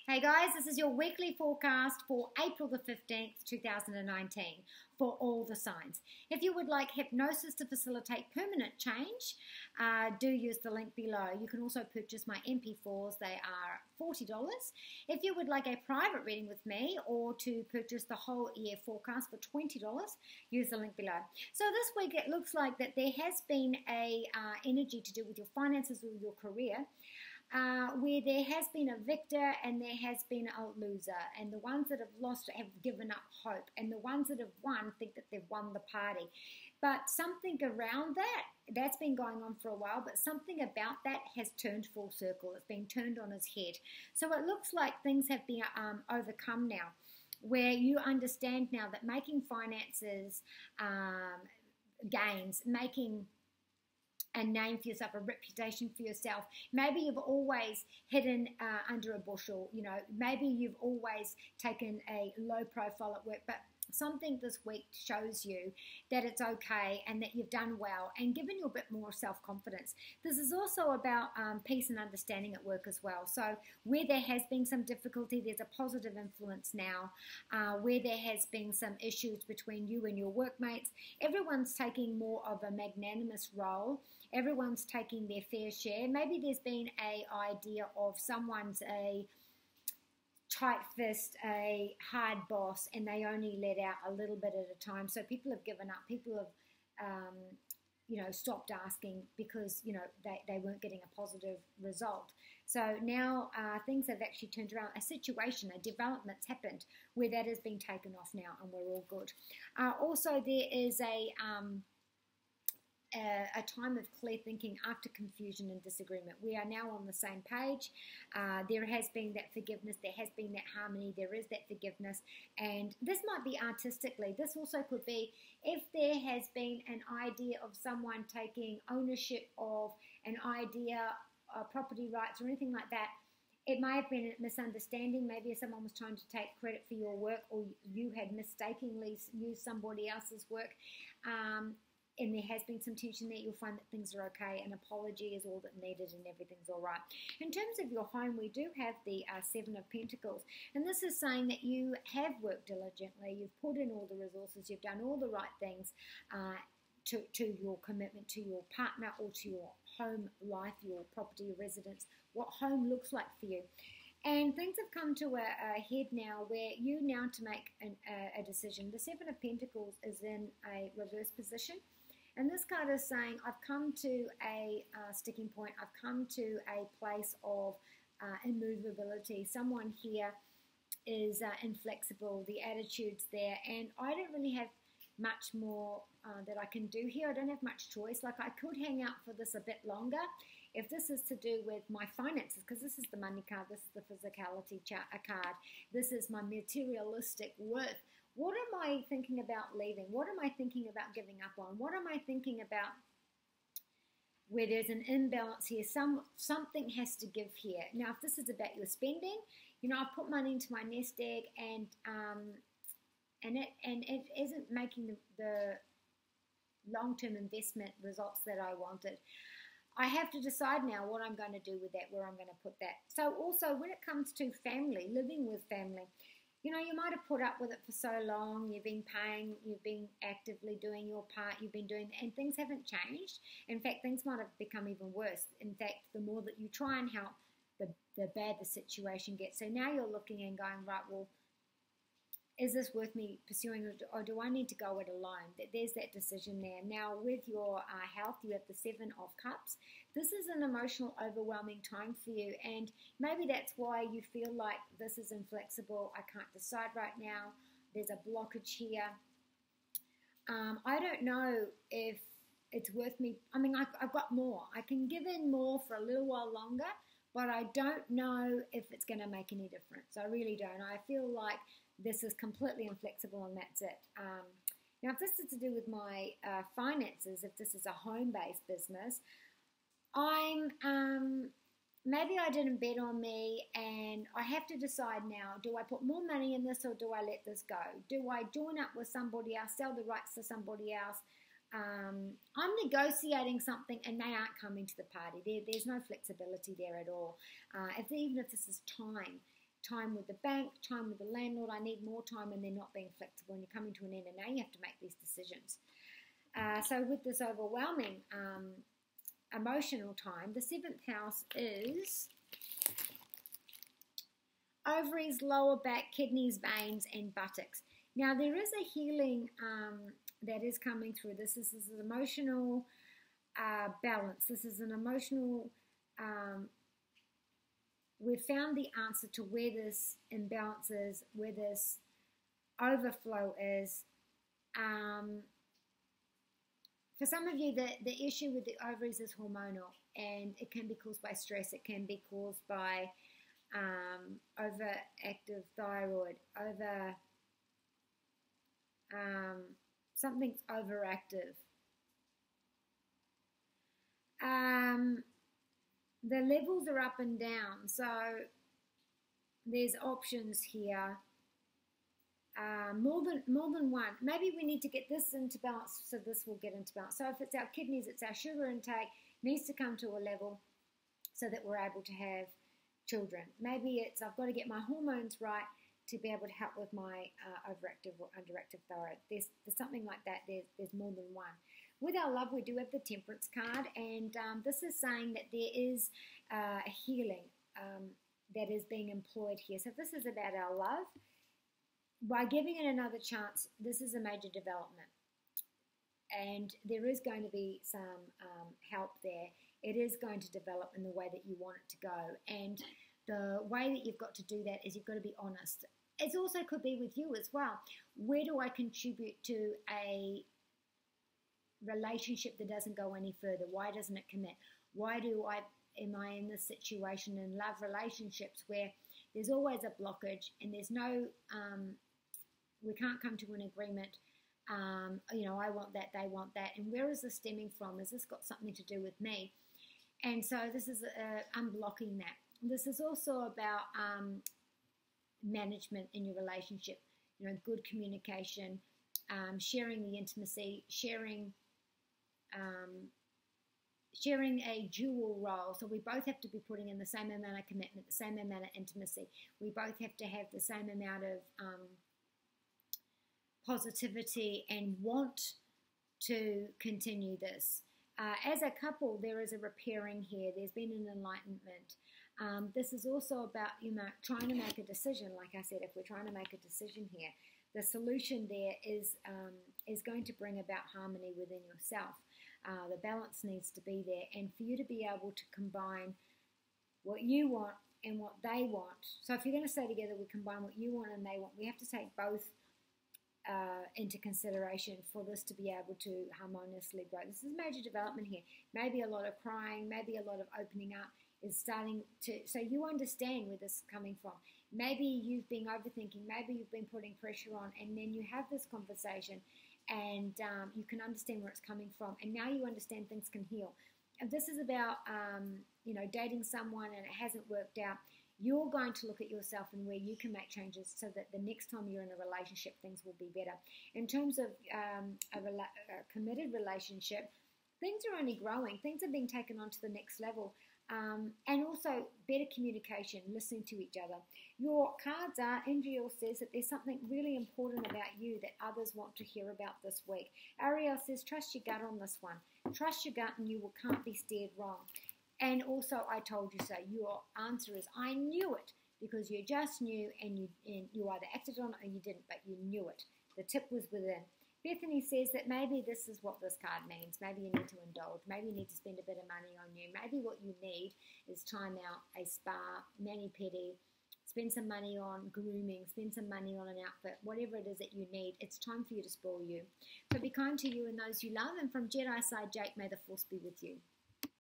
Hey guys, this is your weekly forecast for April the 15th, 2019 for all the signs. If you would like hypnosis to facilitate permanent change, do use the link below. You can also purchase my MP4s. They are $40. If you would like a private reading with me or to purchase the whole year forecast for $20, use the link below. So this week it looks like that there has been a energy to do with your finances or your career, where there has been a victor and there has been a loser, and the ones that have lost have given up hope, and the ones that have won think that they've won the party. But something around that's been going on for a while, but something about that has turned full circle. It's been turned on its head. So it looks like things have been overcome now, where you understand now that making finances gains, making a name for yourself, a reputation for yourself. Maybe you've always hidden under a bushel, maybe you've always taken a low profile at work, but something this week shows you that it's okay and that you've done well and given you a bit more self-confidence. This is also about peace and understanding at work as well. So where there has been some difficulty, there's a positive influence now. Where there has been some issues between you and your workmates, everyone's taking more of a magnanimous role. Everyone's taking their fair share. Maybe there's been an idea of someone's a tight fist, a hard boss, and they only let out a little bit at a time. So people have given up. People have, stopped asking because, they weren't getting a positive result. So now things have actually turned around. A situation, a development's happened where that has been taken off now, and we're all good. Also, there is a time of clear thinking after confusion and disagreement. We are now on the same page. There has been that forgiveness. There has been that harmony. There is that forgiveness. And this might be artistically. This also could be if there has been an idea of someone taking ownership of an idea, property rights or anything like that. It may have been a misunderstanding. Maybe someone was trying to take credit for your work, or you had mistakenly used somebody else's work. And there has been some tension there, you'll find that things are okay. An apology is all that needed and everything's all right. In terms of your home, we do have the Seven of Pentacles. And this is saying that you have worked diligently, you've put in all the resources, you've done all the right things to your commitment to your partner or to your home life, your property, your residence, what home looks like for you. And things have come to a head now where you now to make a decision. The Seven of Pentacles is in a reverse position. And this card is saying, I've come to a sticking point. I've come to a place of immovability. Someone here is inflexible. The attitude's there. And I don't really have much more that I can do here. I don't have much choice. Like, I could hang out for this a bit longer. If this is to do with my finances, because this is the money card, this is the physicality card, this is my materialistic worth. What am I thinking about leaving? What am I thinking about giving up on? What am I thinking about where there's an imbalance here? Something has to give here. Now, if this is about your spending, I've put money into my nest egg and it isn't making the long-term investment results that I wanted. I have to decide now what I'm going to do with that, where I'm going to put that. So also when it comes to family, living with family, you might have put up with it for so long, you've been paying, you've been actively doing your part, you've been doing, and things haven't changed. In fact, things might have become even worse. In fact, the more that you try and help, the bad the situation gets. So now you're looking and going, right, well, is this worth me pursuing, or do I need to go it alone? There's that decision there. Now, with your health, you have the Seven of Cups. This is an emotional, overwhelming time for you, and maybe that's why you feel like this is inflexible. I can't decide right now. There's a blockage here. I don't know if it's worth me. I mean, I've got more. I can give in more for a little while longer, but I don't know if it's going to make any difference. I really don't. I feel like this is completely inflexible and that's it. Now, if this is to do with my finances, if this is a home-based business, maybe I didn't bet on me and I have to decide now, do I put more money in this or do I let this go? Do I join up with somebody else, sell the rights to somebody else? I'm negotiating something and they aren't coming to the party. There's no flexibility there at all. Even if this is time time with the bank, time with the landlord. I need more time, and they're not being flexible, and you're coming to an end, and now you have to make these decisions. So with this overwhelming emotional time, the 7th house is ovaries, lower back, kidneys, veins, and buttocks. Now, there is a healing that is coming through. This is an emotional balance. This is an emotional, we've found the answer to where this imbalance is, where this overflow is. For some of you, the issue with the ovaries is hormonal, and it can be caused by stress. It can be caused by overactive thyroid, something's overactive. The levels are up and down, so there's options here. More than one. Maybe we need to get this into balance, so this will get into balance. So if it's our kidneys, it's our sugar intake needs to come to a level so that we're able to have children. Maybe it's I've got to get my hormones right to be able to help with my overactive or underactive thyroid. There's something like that. There's more than one. With our love, we do have the Temperance card, and this is saying that there is a healing that is being employed here. So this is about our love. By giving it another chance, this is a major development, and there is going to be some help there. It is going to develop in the way that you want it to go, and the way that you've got to do that is you've got to be honest. It also could be with you as well. Where do I contribute to a relationship that doesn't go any further? Why doesn't it commit? Why am I in this situation in love relationships where there's always a blockage and there's no we can't come to an agreement. I want that, they want that. And where is this stemming from? Has this got something to do with me? And so this is unblocking that. This is also about management in your relationship, good communication, sharing the intimacy, sharing a dual role. So we both have to be putting in the same amount of commitment, the same amount of intimacy. We both have to have the same amount of positivity and want to continue this. As a couple, there is a repairing here. There's been an enlightenment. This is also about trying to make a decision. Like I said, if we're trying to make a decision here, the solution there is going to bring about harmony within yourself. The balance needs to be there, and for you to be able to combine what you want and what they want. So if you're going to stay together, we combine what you want and they want. We have to take both into consideration for this to be able to harmoniously grow. This is major development here. Maybe a lot of crying, maybe a lot of opening up is starting to, so you understand where this is coming from. Maybe you've been overthinking, maybe you've been putting pressure on, and then you have this conversation and you can understand where it's coming from, and now you understand things can heal. And this is about, dating someone and it hasn't worked out. You're going to look at yourself and where you can make changes so that the next time you're in a relationship, things will be better. In terms of a committed relationship, things are only growing. Things are being taken on to the next level. And also better communication, listening to each other. Your cards are, Andriel says that there's something really important about you that others want to hear about this week. Ariel says, trust your gut on this one. Trust your gut and you can't be steered wrong. And also, I told you so. Your answer is, I knew it, because you just knew, and you either acted on it or you didn't, but you knew it. The tip was within. Bethany says that maybe this is what this card means. Maybe you need to indulge. Maybe you need to spend a bit of money on you. Maybe what you need is time out, a spa, mani-pedi, spend some money on grooming, spend some money on an outfit, whatever it is that you need. It's time for you to spoil you. So be kind to you and those you love. And from Jedi side, Jake, may the force be with you.